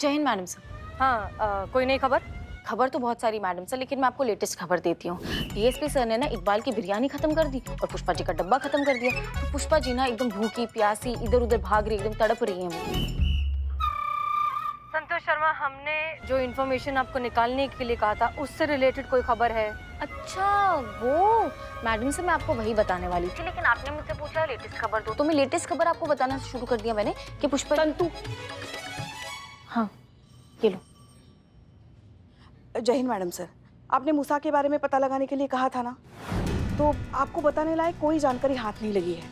जय Hind madam sir. हाँ, कोई नई खबर? खबर तो बहुत सारी मैडम सर, लेकिन मैं आपको लेटेस्ट खबर देती हूँ। डीएसपी सर ने ना इकबाल की बिरयानी खत्म कर दी और पुष्पा जी का डब्बा खत्म कर दिया। तो पुष्पा जी ना एकदम भूखी प्यासी इधर उधर भाग रही, एकदम तड़प रही है वो। संतोष शर्मा, हमने जो इन्फॉर्मेशन आपको निकालने के लिए कहा था उससे रिलेटेड कोई खबर है? अच्छा वो मैडम से मैं आपको वही बताने वाली थी, लेकिन आपने मुझसे पूछा लेटेस्ट खबर दो, तो मैं लेटेस्ट खबर आपको बताना शुरू कर दिया मैंने कि पुष्पा। संतु, हाँ ये लो। जय हिंद मैडम सर। आपने मूसा के बारे में पता लगाने के लिए कहा था ना, तो आपको बताने लायक कोई जानकारी हाथ नहीं लगी है।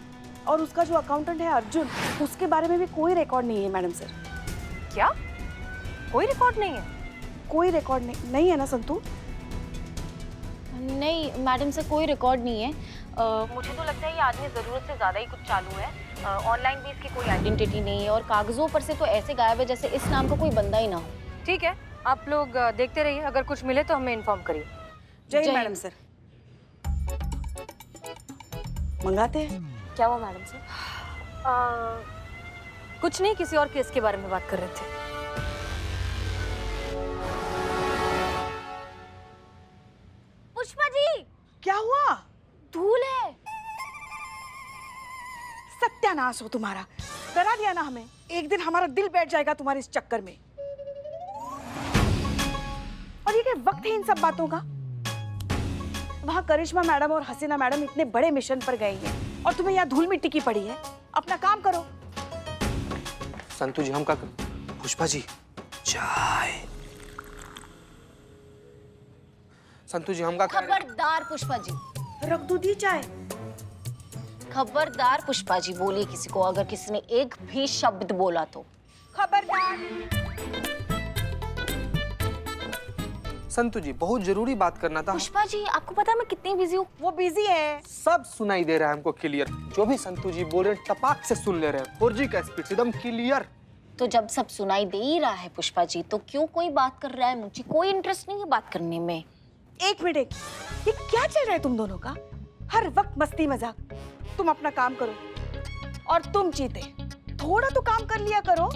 और उसका जो अकाउंटेंट है अर्जुन, उसके बारे में भी कोई रिकॉर्ड नहीं है मैडम सर। क्या? कोई रिकॉर्ड नहीं है? कोई रिकॉर्ड नहीं है ना संतु? नहीं मैडम सर, कोई रिकॉर्ड नहीं है। मुझे तो लगता है ये आदमी ज़रूरत से ज़्यादा ही कुछ चालू है। ऑनलाइन भी इसकी कोई आइडेंटिटी नहीं है और कागजों पर से तो ऐसे गायब है जैसे इस नाम का कोई बंदा ही ना हो। ठीक है, आप लोग देखते रहिए, अगर कुछ मिले तो हमें इन्फॉर्म करिए। जय हिंद मैडम सर। मंगाते हैं। क्या हुआ मैडम सर? कुछ नहीं, किसी और केस के बारे में बात कर रहे थे। पुष्पा जी, क्या हुआ? धूल है। सत्यानाश हो तुम्हारा। डरा दिया ना हमें। एक दिन हमारा दिल बैठ जाएगा तुम्हारे इस चक्कर में। और ये क्या वक्त है इन सब बातों का? वहां करिश्मा मैडम और हसीना मैडम इतने बड़े मिशन पर गई हैं और तुम्हें यहाँ धूल मिट्टी की पड़ी है। अपना काम करो। संतु जी, हम का पुष्पा जी चाय। संतु जी, हम का खबरदार पुष्पा जी, रख दो दी चाय। खबरदार पुष्पा जी, बोलिए किसी को अगर किसी ने एक भी शब्द बोला तो। खबरदार। संतु जी, बहुत जरूरी बात करना था। पुष्पा जी, आपको पता है मैं कितनी बिजी हूँ? वो बिजी है। सब सुनाई दे रहा है हमको क्लियर। जो भी संतु जी बोल रहे हैं टपाक से सुन ले रहे हैं। 4G का स्पीड एकदम क्लियर। तो जब सब सुनाई दे ही रहा है पुष्पा जी, तो क्यों कोई बात कर रहा है? मुझे कोई इंटरेस्ट नहीं है बात करने में। एक मिनट, ये क्या चल रहा है तुम दोनों का? हर वक्त मस्ती मजाक। तुम अपना काम करो। और तुम चीते, थोड़ा तो काम कर लिया करो।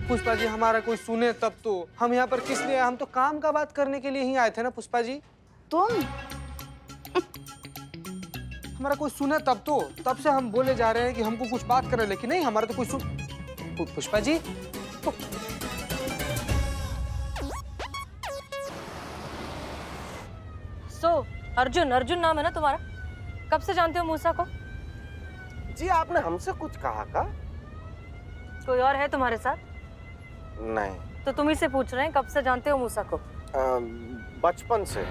पुष्पा जी, हमारा कोई सुने तब तो। हम यहाँ पर किस लिए आए? हम तो काम का बात करने के लिए ही आए थे ना पुष्पा जी। तुम हमारा कोई सुने तब तो। तब से हम बोले जा रहे हैं कि हमको कुछ बात करना है, लेकिन नहीं, हमारा तो कोई सुन। पुष्पा जी तो... अर्जुन नाम है ना तुम्हारा? कब से जानते हो मूसा को? जी, आपने हमसे कुछ कहा का? कोई और है तुम्हारे साथ? नहीं। तो तुम ही से पूछ रहे हैं कब से जानते हो मूसा को? बचपन से।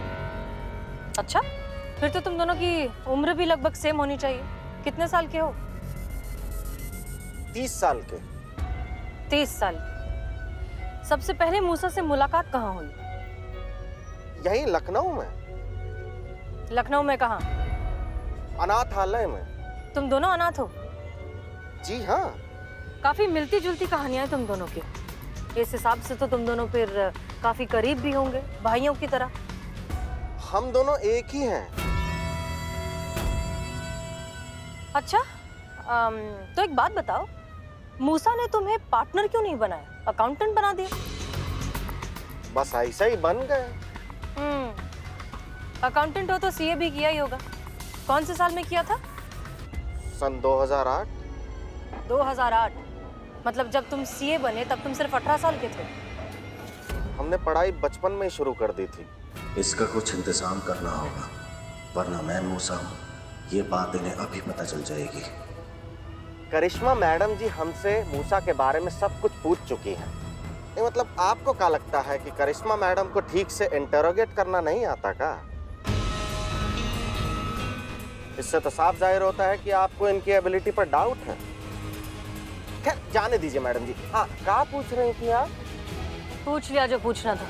अच्छा, फिर तो तुम दोनों की उम्र भी लगभग सेम होनी चाहिए। कितने साल के हो? 30 साल के। 30 साल। सबसे पहले मूसा से मुलाकात कहाँ हुई? यहीं लखनऊ में। लखनऊ में कहाँ? अनाथालय में। तुम दोनों अनाथ हो? जी हाँ। काफी मिलती जुलती कहानियां हैं तुम दोनों की। इस हिसाब से तो तुम दोनों फिर काफी करीब भी होंगे, भाइयों की तरह। हम दोनों एक ही हैं। अच्छा, तो एक बात बताओ, मूसा ने तुम्हें पार्टनर क्यों नहीं बनाया, अकाउंटेंट बना दिया? बस ऐसा ही बन गए। अकाउंटेंट हो तो सीए भी किया ही होगा। कौन से साल में किया था? सन 2008। 2008? मतलब जब तुम सीए बने तब तुम सिर्फ 18 साल के थे। हमने पढ़ाई बचपन में ही शुरू कर दी थी। इसका कुछ इंतजाम करना होगा, वरना मैं मूसा हूँ, ये बात इन्हें अभी पता चल जाएगी। करिश्मा मैडम जी हमसे मूसा के बारे में सब कुछ पूछ चुकी हैं। ये मतलब आपको क्या लगता है कि करिश्मा मैडम को ठीक से इंटरोगेट करना नहीं आता का? इससे तो साफ जाहिर होता है कि आपको इनकी एबिलिटी पर डाउट है। खैर, जाने दीजिए मैडम जी। हाँ, क्या पूछ रही थी आप? पूछ लिया जो पूछना था।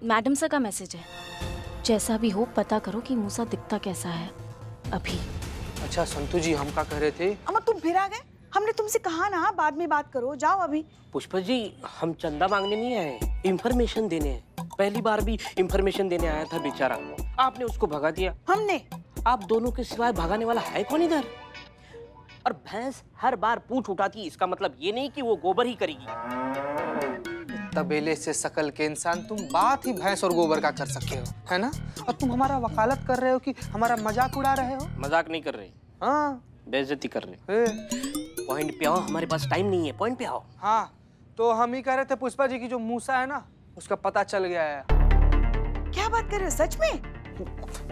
मैडम सर का मैसेज है। जैसा भी हो पता करो कि मूसा दिखता कैसा है अभी। अच्छा संतु जी, हम क्या कह रहे थे? अम्मा तुम फिर आ गए? हमने तुमसे कहा ना बाद में बात करो, जाओ अभी। पुष्पा जी, हम चंदा मांगने नहीं आए, इंफॉर्मेशन देने हैं। पहली बार भी इंफॉर्मेशन देने आया था बेचारा, आपने उसको भगा दिया। हमने? आप दोनों के सिवाय भगाने वाला है कौन इधर? और भैंस हर बार पूंछ उठाती है, इसका मतलब ये नहीं कि वो गोबर ही करेगी। तबेले से शकल के इंसान, तुम बात ही भैंस और गोबर का कर सके हो, है ना? और तुम हमारा वकालत कर रहे हो कि हमारा मजाक उड़ा रहे हो? मजाक नहीं कर रहे, हाँ, बेइज्जती कर रहे। ए, पॉइंट पे आओ, हमारे पास टाइम नहीं है, पॉइंट पे आओ। हाँ, तो हम ही कह रहे थे पुष्पा जी की जो मूसा है ना, उसका पता चल गया है। क्या बात कर रहे हो, सच में?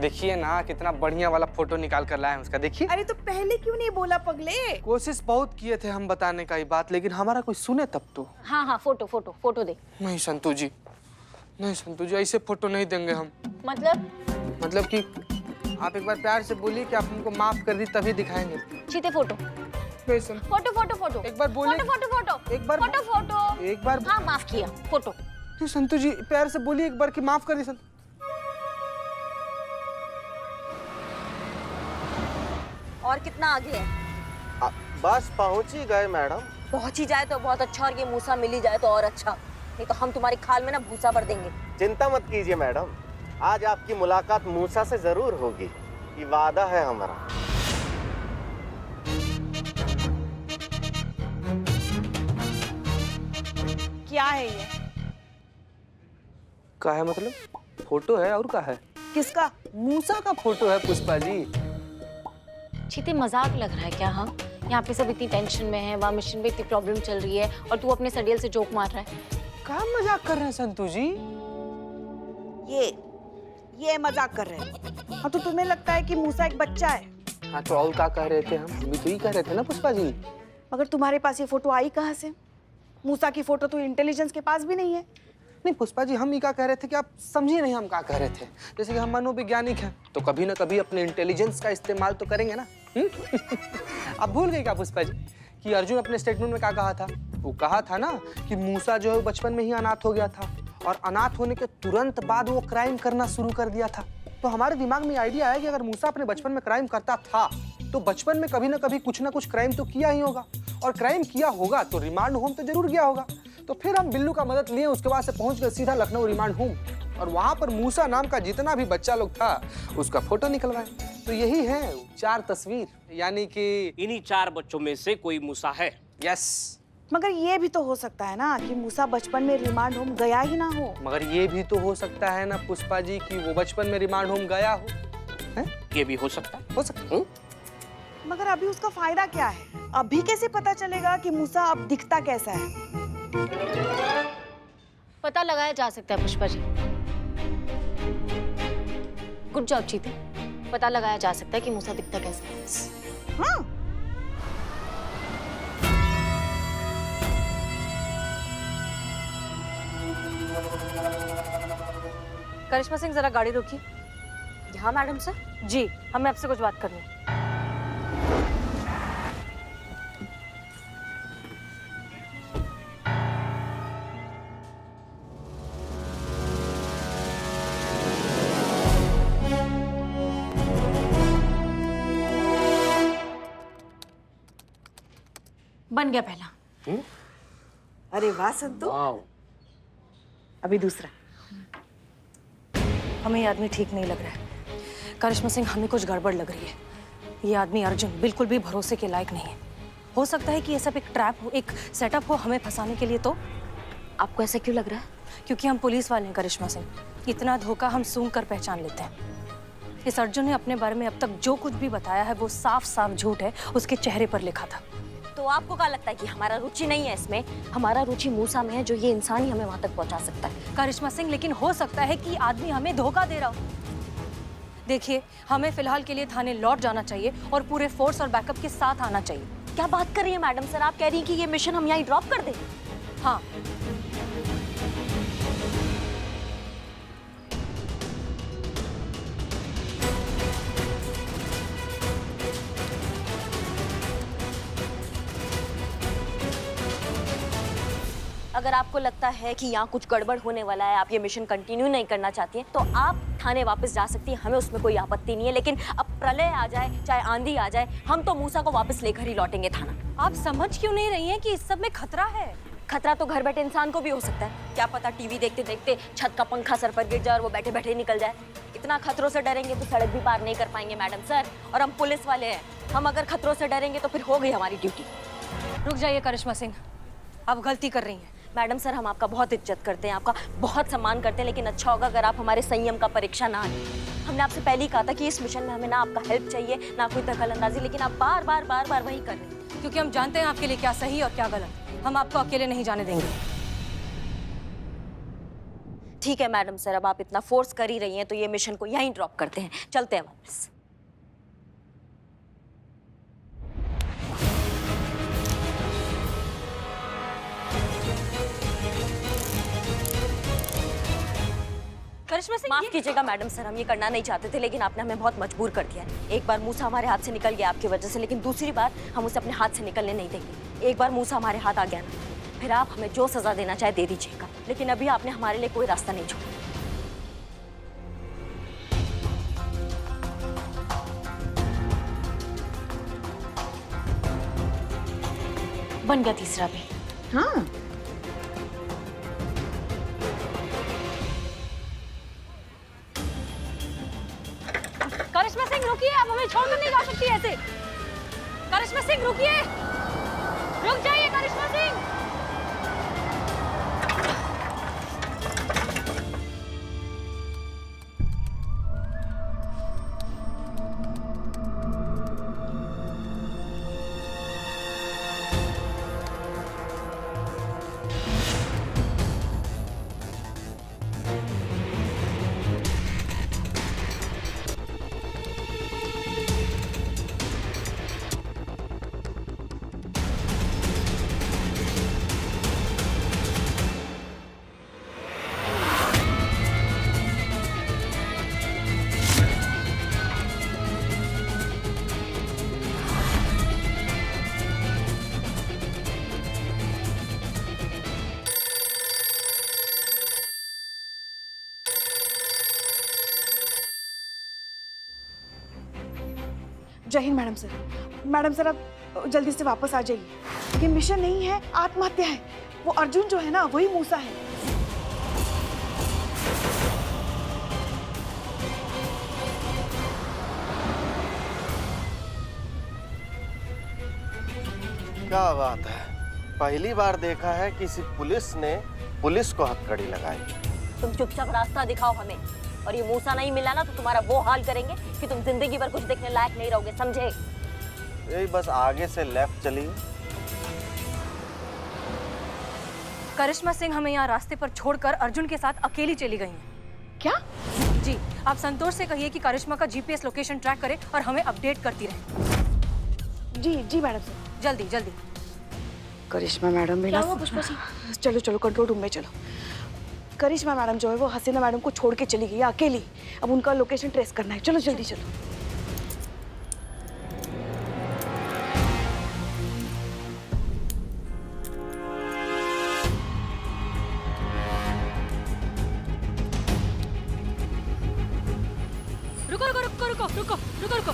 देखिए ना, कितना बढ़िया वाला फोटो निकाल कर लाए हैं उसका, देखिए। अरे तो पहले क्यों नहीं बोला पगले? कोशिश बहुत किए थे हम बताने का ये बात, लेकिन हमारा कोई सुने तब तो। हाँ हाँ, फोटो फोटो फोटो दे। नहीं संतू जी, नहीं संतू जी, ऐसे फोटो नहीं देंगे हम। मतलब कि आप एक बार प्यार से बोलिए कि आप हमको माफ कर दी, तभी दिखाएंगे। चीते फोटो नहीं संतू, फोटो फोटो फोटो एक बार बोलिए। फोटो फोटो फोटो एक बार फोटो फोटो एक बार हाँ, माफ किया, फोटो। नहीं संतू जी, प्यार से बोलिए एक बार कि माफ कर दी संतू। और कितना आगे है? बस पहुंच ही गए मैडम। पहुंच ही जाए तो बहुत अच्छा, और ये मूसा मिल ही जाए तो और अच्छा, नहीं तो हम तुम्हारी खाल में ना भूसा भर देंगे। चिंता मत कीजिए मैडम, आज आपकी मुलाकात मूसा से जरूर होगी, ये वादा है हमारा। क्या है ये? का है मतलब? फोटो है और का है? किसका? मूसा का फोटो है पुष्पा जी। चीते, मजाक लग रहा है क्या? हाँ, यहाँ पे सब इतनी टेंशन में है, वहाँ मिशन में इतनी प्रॉब्लम चल रही है और तू अपने सडियल से जोक मार रहा है। क्या मजाक कर रहे हैं संतू जी? ये मजाक कर रहे हैं। हाँ, तो तुम्हें लगता है कि मूसा एक बच्चा है? हाँ, तो और क्या कह रहे थे हम? भी तो ही कह रहे थे ना पुष्पा जी। मगर तुम्हारे पास ये फोटो आई कहाँ से? मूसा की फोटो तो इंटेलिजेंस के पास भी नहीं है। नहीं पुष्पा जी, हम ये क्या कह रहे थे कि आप समझिए नहीं हम क्या कह रहे थे। जैसे कि हम मनोवैज्ञानिक हैं, तो कभी ना कभी अपने इंटेलिजेंस का इस्तेमाल तो करेंगे ना। आप भूल गए क्या पुष्पा जी कि अर्जुन अपने स्टेटमेंट में क्या कहा था? वो कहा था ना कि मूसा जो है बचपन में ही अनाथ हो गया था, और अनाथ होने के तुरंत बाद वो क्राइम करना शुरू कर दिया था। तो हमारे दिमाग में आइडिया आया कि अगर मूसा अपने बचपन में क्राइम करता था, तो बचपन में कभी ना कभी कुछ ना कुछ क्राइम तो किया ही होगा, और क्राइम किया होगा तो रिमांड होम तो जरूर गया होगा। तो फिर हम बिल्लू का मदद लिए, उसके बाद से पहुंच गए सीधा लखनऊ रिमांड होम, और वहां पर मूसा नाम का जितना भी बच्चा लोग था उसका फोटो निकलवाए। तो यही है 4 तस्वीर, यानी कि इन्हीं 4 बच्चों में से कोई मूसा है। यस। मगर ये भी तो हो सकता है ना कि मूसा बचपन में रिमांड होम गया ही ना हो। मगर ये भी तो हो सकता है ना पुष्पा जी कि वो बचपन में रिमांड होम गया हो। है? ये भी हो सकता है। हो सकता है। मगर अभी उसका फायदा क्या है? अभी कैसे पता चलेगा कि मूसा अब दिखता कैसा है? पता लगाया जा सकता है पुष्पा जी। गुड जॉब चीते, पता लगाया जा सकता है कि मूसा दिखता कैसा है। हाँ। करिश्मा सिंह, जरा गाड़ी रोकिए। यहाँ मैडम सर? जी, हमें आपसे कुछ बात करनी है। बन गया पहला। अरे वाह संतू। वाओ। अभी दूसरा। हमें ये आदमी ठीक नहीं लग रहा है। करिश्मा सिंह, हमें कुछ गड़बड़ लग रही है। ये आदमी अर्जुन बिल्कुल भी भरोसे के लायक नहीं है। हो सकता है कि ये सब एक ट्रैप हो, एक सेटअप हो हमें फंसाने के लिए। तो आपको ऐसा क्यों लग रहा है? क्योंकि हम पुलिस वाले हैं करिश्मा सिंह, इतना धोखा हम सूंघ कर पहचान लेते हैं। इस अर्जुन ने अपने बारे में अब तक जो कुछ भी बताया है वो साफ साफ झूठ है, उसके चेहरे पर लिखा था। तो आपको क्या लगता है कि हमारा रुचि नहीं है इसमें? हमारा रुचि मूसा में है, जो ये इंसान ही हमें वहां तक पहुंचा सकता है। करिश्मा सिंह, लेकिन हो सकता है कि आदमी हमें धोखा दे रहा हो। देखिए, हमें फिलहाल के लिए थाने लौट जाना चाहिए और पूरे फोर्स और बैकअप के साथ आना चाहिए। क्या बात कर रही है मैडम सर? आप कह रही हैं कि ये मिशन हम यहाँ ड्रॉप कर दें? हाँ। अगर आपको लगता है कि यहाँ कुछ गड़बड़ होने वाला है, आप ये मिशन कंटिन्यू नहीं करना चाहती हैं, तो आप थाने वापस जा सकती हैं, हमें उसमें कोई आपत्ति नहीं है। लेकिन अब प्रलय आ जाए चाहे आंधी आ जाए, हम तो मूसा को वापस लेकर ही लौटेंगे थाना। आप समझ क्यों नहीं रही हैं कि इस सब में खतरा है? खतरा तो घर बैठे इंसान को भी हो सकता है। क्या पता टीवी देखते देखते छत का पंखा सर पर गिर जाए और वो बैठे बैठे निकल जाए। इतना खतरों से डरेंगे तो सड़क भी पार नहीं कर पाएंगे मैडम सर। और हम पुलिस वाले हैं, हम अगर खतरों से डरेंगे तो फिर हो गई हमारी ड्यूटी। रुक जाइए करिश्मा सिंह, आप गलती कर रही हैं। मैडम सर, हम आपका बहुत इज्जत करते हैं, आपका बहुत सम्मान करते हैं, लेकिन अच्छा होगा अगर आप हमारे संयम का परीक्षा ना लें। हमने आपसे पहले ही कहा था कि इस मिशन में हमें ना आपका हेल्प चाहिए ना कोई दखलंदाजी, लेकिन आप बार बार बार बार वही कर रहे हैं। क्योंकि हम जानते हैं आपके लिए क्या सही और क्या गलत। हम आपको अकेले नहीं जाने देंगे। ठीक है मैडम सर, अब आप इतना फोर्स कर ही रही हैं तो ये मिशन को यहीं ड्रॉप करते हैं, चलते हैं वापस। करिश्मा सिंह, माफ कीजिएगा मैडम सर, हम ये करना नहीं चाहते थे, लेकिन आपने हमें बहुत मजबूर कर दिया है। एक बार मूसा हमारे हाथ से निकल गया आपकी वजह से, लेकिन दूसरी बार हम उसे अपने हाथ से निकलने नहीं देंगे। एक बार मूसा हमारे हाथ आ गया ना, फिर आप हमें जो सजा देना चाहे दे दीजिएगा, लेकिन अभी आपने हमारे लिए कोई रास्ता नहीं छोड़ा। बन गया तीसरा भी। हाँ, करिश्मा सिंह रुकिए, आप हमें छोड़कर नहीं जा सकती ऐसे। करिश्मा सिंह रुकिए, रुक जाइए करिश्मा सिंह। जय Hind madam sir. Madam sir, आप जल्दी से वापस आ जाइए। ये मिशन नहीं है, आत्महत्या है। वो अर्जुन जो है ना, वही मूसा है। क्या बात है, पहली बार देखा है किसी पुलिस ने पुलिस को हथकड़ी लगाई। तुम चुपचाप रास्ता दिखाओ हमें, और ये मूसा नहीं मिला ना तो तुम्हारा वो हाल करेंगे कि तुम जिंदगी भर कुछ देखने लायक नहीं रहोगे, समझे? यही बस आगे से लेफ्ट चलिए। करिश्मा सिंह हमें यहाँ रास्ते पर छोड़कर अर्जुन के साथ अकेली चली गई हैं। क्या? जी, आप संतोष से कहिए कि करिश्मा का जीपीएस लोकेशन ट्रैक करे और हमें अपडेट करती रहे। जी जी मैडम सर। जल्दी जल्दी। करिश्मा मैडम भी ना, पुष्पा जी? चलो चलो कंट्रोल रूम में चलो। करिश्मा मैडम जो है वो हसीना मैडम को छोड़ के चली गई है अकेली। अब उनका लोकेशन ट्रेस करना है। चलो जल्दी चलो। रुको रुको रुको रुको रुको रुको रुको।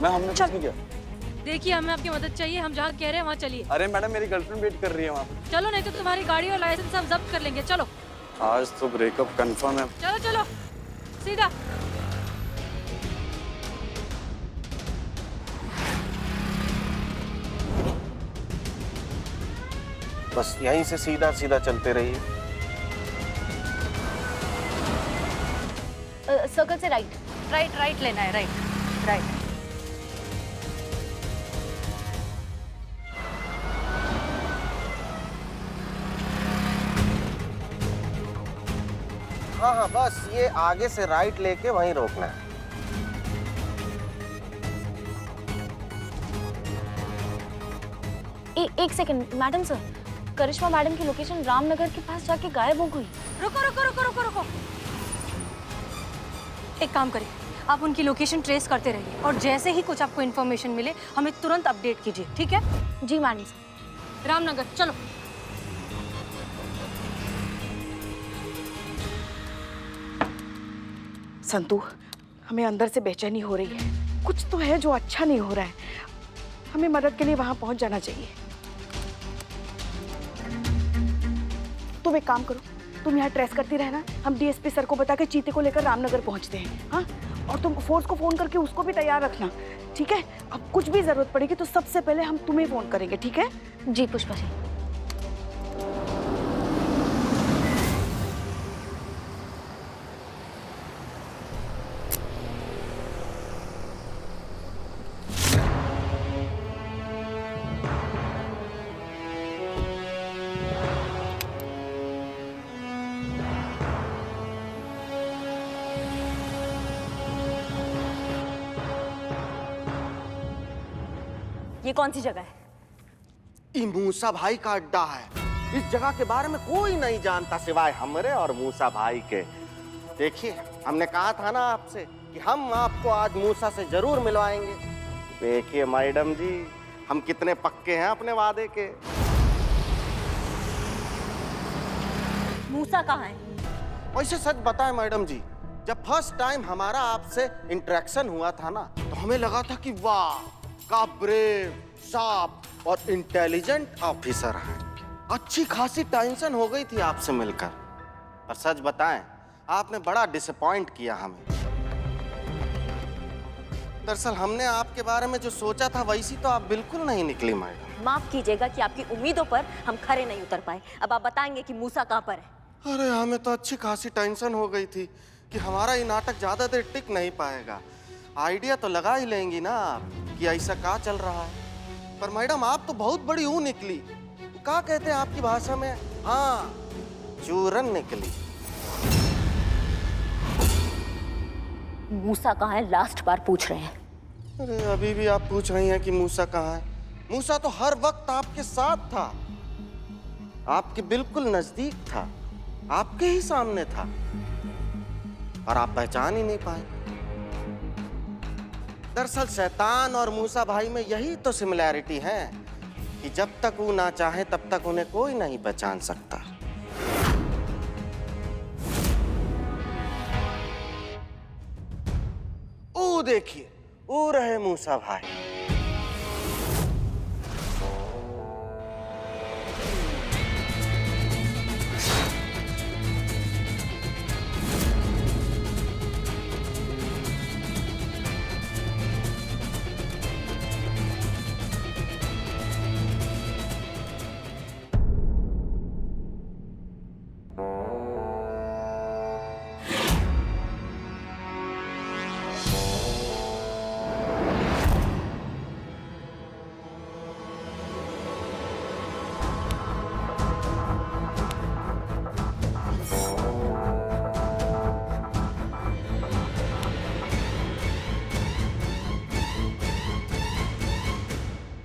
मैं हमने कुछ नहीं किया। देखिए, हमें आपकी मदद चाहिए, हम जहाँ कह रहे हैं वहाँ चलिए। अरे मैडम, मेरी गर्लफ्रेंड वेट कर रही है वहाँ पे। चलो, नहीं तो तुम्हारी गाड़ी और लाइसेंस हम जब्त कर लेंगे। चलो आज तो ब्रेकअप कंफर्म है। चलो चलो सीधा। बस यहीं से सीधा सीधा चलते रहिए। सर्कल से राइट। राइट राइट लेना है, राइट राइट। हाँ हाँ, बस ये आगे से राइट लेके वहीं रोकना है। एक सेकंड मैडम सर, करिश्मा मैडम की लोकेशन रामनगर के पास जाके गायब हो गई। रुको रुको रुको रुको रुको। एक काम करिए, आप उनकी लोकेशन ट्रेस करते रहिए और जैसे ही कुछ आपको इन्फॉर्मेशन मिले हमें तुरंत अपडेट कीजिए, ठीक है? जी मैडम सर। रामनगर चलो। संतू, हमें अंदर से बेचैनी हो रही है। कुछ तो है जो अच्छा नहीं हो रहा है। हमें मदद के लिए वहां पहुंच जाना चाहिए। तुम एक काम करो, तुम यहाँ ट्रेस करती रहना, हम डीएसपी सर को बता के चीते को लेकर रामनगर पहुंचते हैं। हाँ, और तुम फोर्स को फोन करके उसको भी तैयार रखना, ठीक है? अब कुछ भी जरूरत पड़ेगी तो सबसे पहले हम तुम्हें फोन करेंगे, ठीक है? जी पुष्पा जी। ये कौन सी जगह है? ये मूसा भाई का अड्डा है। इस जगह के बारे में कोई नहीं जानता सिवाय हमरे और मूसा भाई के। देखिए, हमने कहा था ना आपसे कि हम आपको आज मूसा से जरूर मिलवाएंगे। देखिए मैडम जी, हम कितने पक्के हैं अपने वादे के। मूसा कहाँ है? वैसे सच बताएं मैडम जी, जब फर्स्ट टाइम हमारा आपसे इंटरेक्शन हुआ था ना, तो हमें लगा था कि वाह, का ब्रेव, शार्प और इंटेलिजेंट ऑफिसर है। अच्छी खासी टेंशन हो गई थी आपसे मिलकर। पर सच बताएं, आपने बड़ा डिसअपॉइंट किया हमें। दरअसल हमने आपके बारे में जो सोचा था वैसी तो आप बिल्कुल नहीं निकली मैडम। माफ कीजिएगा कि आपकी उम्मीदों पर हम खरे नहीं उतर पाए। अब आप बताएंगे कि मूसा कहाँ पर है? अरे हमें तो अच्छी खासी टेंशन हो गई थी कि हमारा ये नाटक ज्यादा देर टिक नहीं पाएगा। आइडिया तो लगा ही लेंगी ना आप कि ऐसा क्या चल रहा है। पर मैडम आप तो बहुत बड़ी ऊ निकली। क्या कहते हैं आपकी भाषा में? हाँ, चूरन निकली। मूसा कहाँ है? लास्ट बार पूछ रहे हैं। अरे अभी भी आप पूछ रही हैं कि मूसा कहाँ है? मूसा तो हर वक्त आपके साथ था, आपके बिल्कुल नजदीक था, आपके ही सामने था, और आप पहचान ही नहीं पाए। दरअसल शैतान और मूसा भाई में यही तो सिमिलैरिटी है कि जब तक वो ना चाहे तब तक उन्हें कोई नहीं पहचान सकता। ओ देखिए, वो रहे मूसा भाई।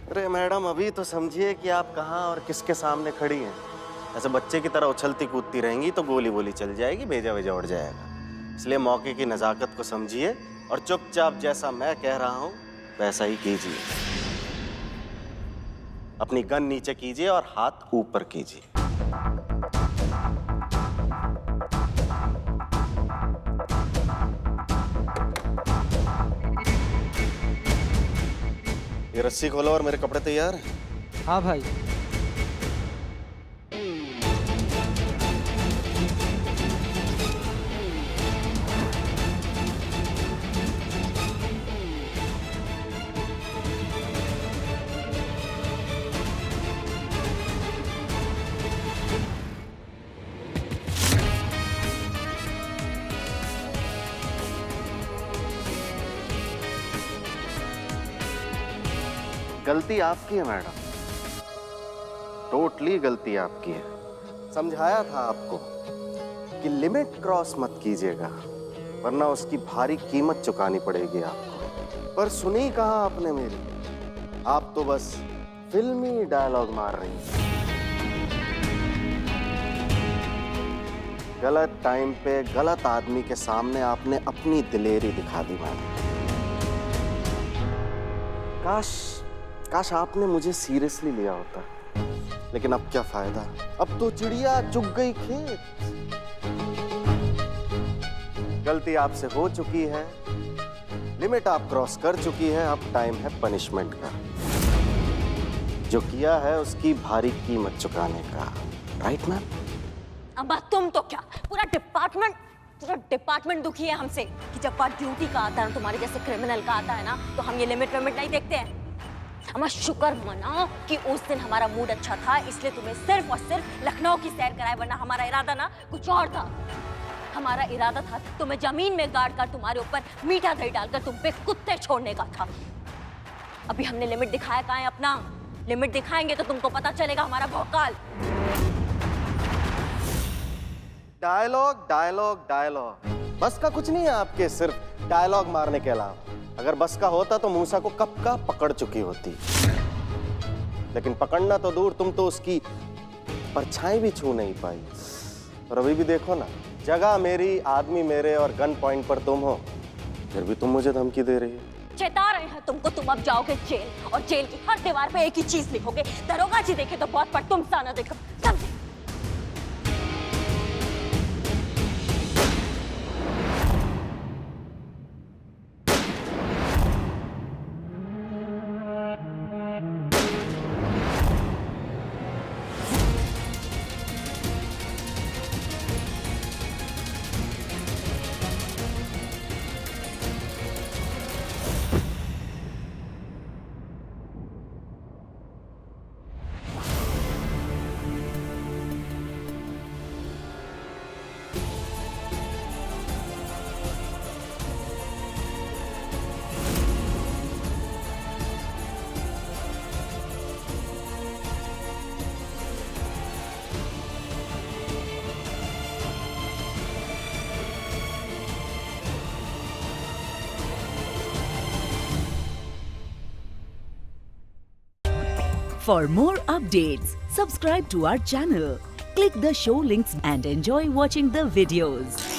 अरे मैडम, अभी तो समझिए कि आप कहाँ और किसके सामने खड़ी हैं। ऐसे बच्चे की तरह उछलती कूदती रहेंगी तो गोली बोली चल जाएगी, भेजा भेजा उड़ जाएगा। इसलिए मौके की नज़ाकत को समझिए और चुपचाप जैसा मैं कह रहा हूँ वैसा ही कीजिए। अपनी गन नीचे कीजिए और हाथ ऊपर कीजिए। ये रस्सी खोलो और मेरे कपड़े तैयार हैं? हाँ भाई। गलती आपकी है मैडम, टोटली गलती आपकी है। समझाया था आपको कि लिमिट क्रॉस मत कीजिएगा, वरना उसकी भारी कीमत चुकानी पड़ेगी आपको। पर सुनी कहाँ आपने मेरी? आप तो बस फिल्मी डायलॉग मार रही हैं। गलत टाइम पे गलत आदमी के सामने आपने अपनी दिलेरी दिखा दी मैडम। काश आपने मुझे सीरियसली लिया होता, लेकिन अब क्या फायदा? अब तो चिड़िया चुग गई खेत। गलती आपसे हो चुकी है, लिमिट आप क्रॉस कर चुकी है, अब टाइम है पनिशमेंट का। जो किया है उसकी भारी कीमत चुकाने का। Right ma'am? अम्मा तुम तो क्या, पूरा डिपार्टमेंट दुखी है हमसे कि जब बात ड्यूटी का आता है, तुम्हारे जैसे क्रिमिनल का आता है ना, तो हम ये लिमिट विमिट नहीं देखते हैं। अम्मा शुक्र मनाओ कि उस दिन हमारा मूड अच्छा था, इसलिए तुम्हें सिर्फ और सिर्फ लखनऊ की सैर कराए, वरना हमारा इरादा ना कुछ और था। हमारा इरादा था तुम्हें जमीन में गाड़ कर तुम्हारे ऊपर मीठा दही डालकर तुम पे कुत्ते छोड़ने का था। अभी हमने लिमिट दिखाया कहाँ है अपना? लिमिट दिखाएंगे तो तुमको पता चलेगा हमारा भौकाल। डायलॉग डायलॉग डायलॉग, बस का कुछ नहीं है आपके, सिर्फ डायलॉग मारने के अलावा। अगर बस का होता तो मूसा को कब का पकड़ चुकी होती, लेकिन पकड़ना तो दूर, तुम तो उसकी परछाई भी छू नहीं पाई। और अभी भी देखो ना, जगह मेरी, आदमी मेरे और गन पॉइंट पर तुम हो, फिर भी तुम मुझे धमकी दे रही हो। चेता रहे हैं तुमको, तुम अब जाओगे जेल, और जेल की हर दीवार पे एक ही चीज लिखोगे, दरोगा जी देखे तो बहुत, पर तुम सा ना देखो। समझे? For more updates, subscribe to our channel, click the show links and enjoy watching the videos.